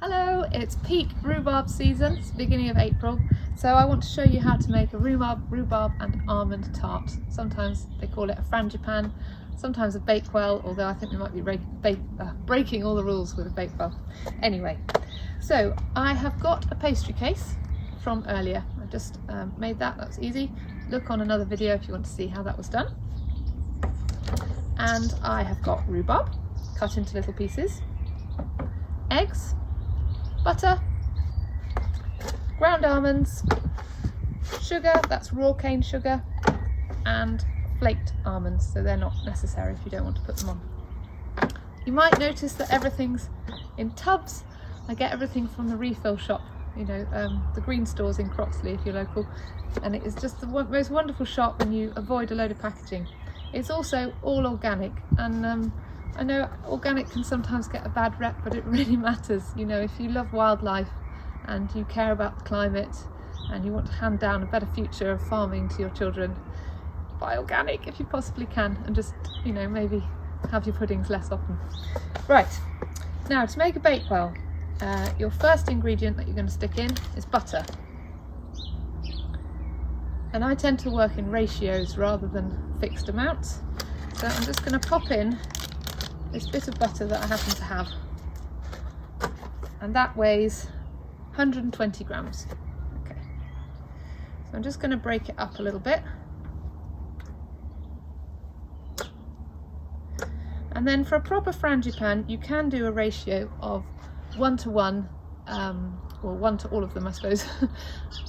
Hello, it's peak rhubarb season, it's the beginning of April, so I want to show you how to make a rhubarb and almond tart. Sometimes they call it a frangipan, sometimes a bakewell, although I think we might be breaking all the rules with a bakewell. Anyway, so I have got a pastry case from earlier. I just made that's easy. Look on another video if you want to see how that was done. And I have got rhubarb cut into little pieces, eggs, butter, ground almonds, sugar, that's raw cane sugar, and flaked almonds, so they're not necessary if you don't want to put them on. You might notice that everything's in tubs. I get everything from the refill shop, you know, the green stores in Croxley if you're local, and it is just the most wonderful shop and you avoid a load of packaging. It's also all organic, and I know organic can sometimes get a bad rep, but it really matters. You know, if you love wildlife and you care about the climate and you want to hand down a better future of farming to your children, buy organic if you possibly can, and just, you know, maybe have your puddings less often. Right, now to make a bakewell, your first ingredient that you're going to stick in is butter. And I tend to work in ratios rather than fixed amounts. So I'm just going to pop in this bit of butter that I happen to have, and that weighs 120 grams. Okay, so I'm just going to break it up a little bit, and then for a proper frangipan you can do a ratio of 1 to 1, or 1 to all of them I suppose,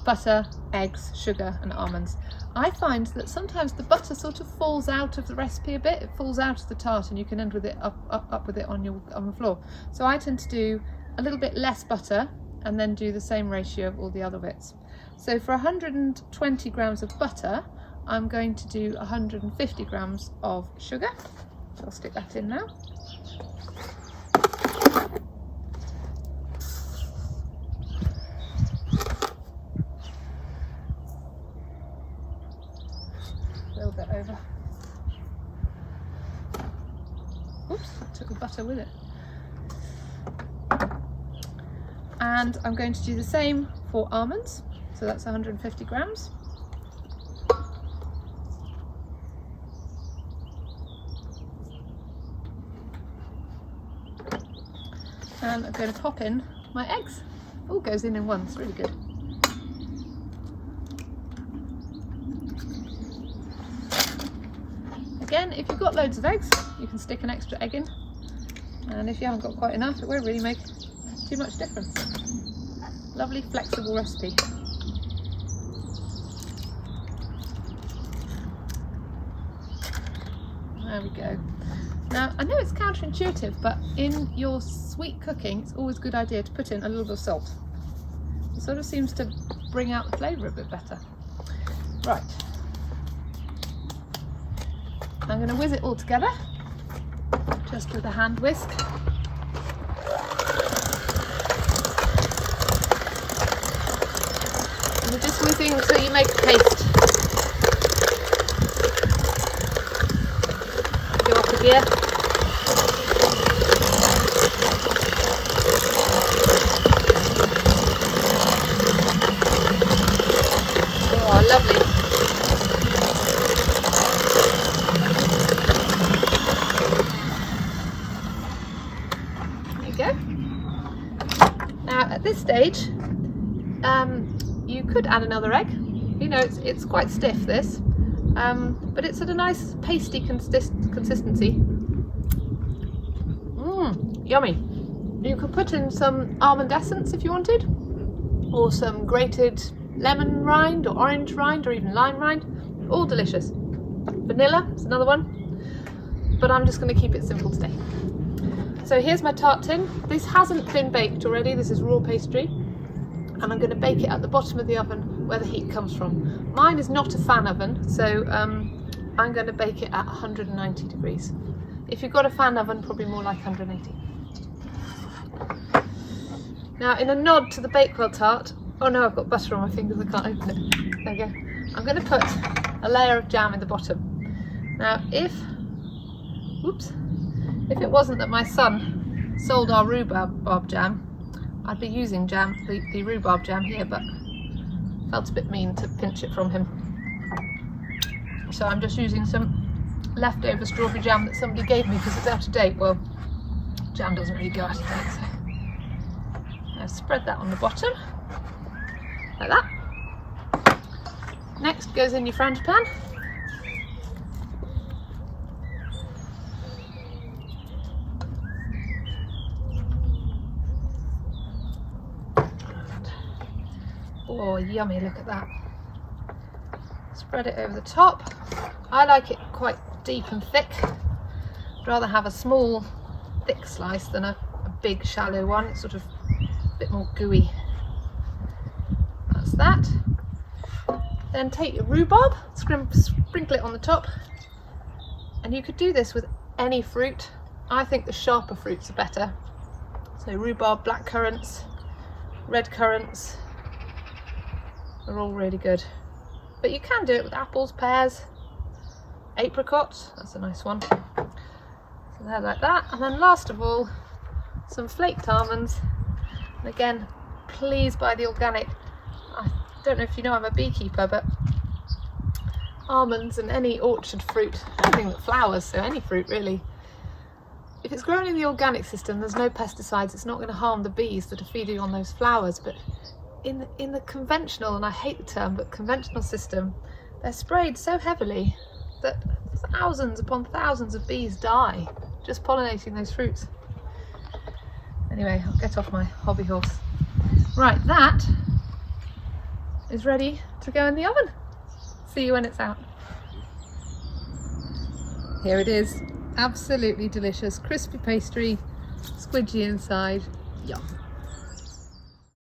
butter, eggs, sugar and almonds. I find that sometimes the butter sort of falls out of the recipe a bit, it falls out of the tart and you can end with it up with it on the floor. So I tend to do a little bit less butter and then do the same ratio of all the other bits. So for 120 grams of butter, I'm going to do 150 grams of sugar. So I'll stick that in now. A little bit over. Oops, I took the butter with it. And I'm going to do the same for almonds, so that's 150 grams. And I'm going to pop in my eggs. All goes in one, it's really good. Again, if you've got loads of eggs, you can stick an extra egg in, and if you haven't got quite enough, it won't really make too much difference. Lovely flexible recipe. There we go. Now, I know it's counterintuitive, but in your sweet cooking, it's always a good idea to put in a little bit of salt. It sort of seems to bring out the flavour a bit better. Right. I'm going to whiz it all together, just with a hand whisk. And you're just whizzing until you make a paste. Go off the gear. Oh, lovely. Go. Now at this stage you could add another egg. You know, it's quite stiff this, but it's at a nice pasty consistency. Yummy. You could put in some almond essence if you wanted, or some grated lemon rind or orange rind or even lime rind. All delicious. Vanilla is another one, but I'm just going to keep it simple today. So here's my tart tin. This hasn't been baked already, this is raw pastry, and I'm going to bake it at the bottom of the oven where the heat comes from. Mine is not a fan oven, so I'm going to bake it at 190 degrees. If you've got a fan oven, probably more like 180. Now, in a nod to the bakewell tart, oh no, I've got butter on my fingers, I can't open it. There you go. I'm going to put a layer of jam in the bottom. Now, if it wasn't that my son sold our rhubarb jam, I'd be using jam, the rhubarb jam here, but felt a bit mean to pinch it from him. So I'm just using some leftover strawberry jam that somebody gave me because it's out of date. Well, jam doesn't really go out of date, so I'll spread that on the bottom, like that. Next goes in your frangipan. Oh, yummy, look at that. Spread it over the top. I like it quite deep and thick. I'd rather have a small, thick slice than a big, shallow one. It's sort of a bit more gooey. That's that. Then take your rhubarb, sprinkle it on the top. And you could do this with any fruit. I think the sharper fruits are better. So rhubarb, black currants, red currants, are all really good. But you can do it with apples, pears, apricots, that's a nice one. So they're like that. And then last of all, some flaked almonds. And again, please buy the organic. I don't know if you know I'm a beekeeper, but almonds and any orchard fruit, anything that flowers, so any fruit really, if it's grown in the organic system, there's no pesticides, it's not going to harm the bees that are feeding on those flowers. But in the conventional, and I hate the term, but conventional system, they're sprayed so heavily that thousands upon thousands of bees die just pollinating those fruits. Anyway, I'll get off my hobby horse. Right, that is ready to go in the oven. See you when it's out. Here it is, absolutely delicious, crispy pastry, squidgy inside, yum.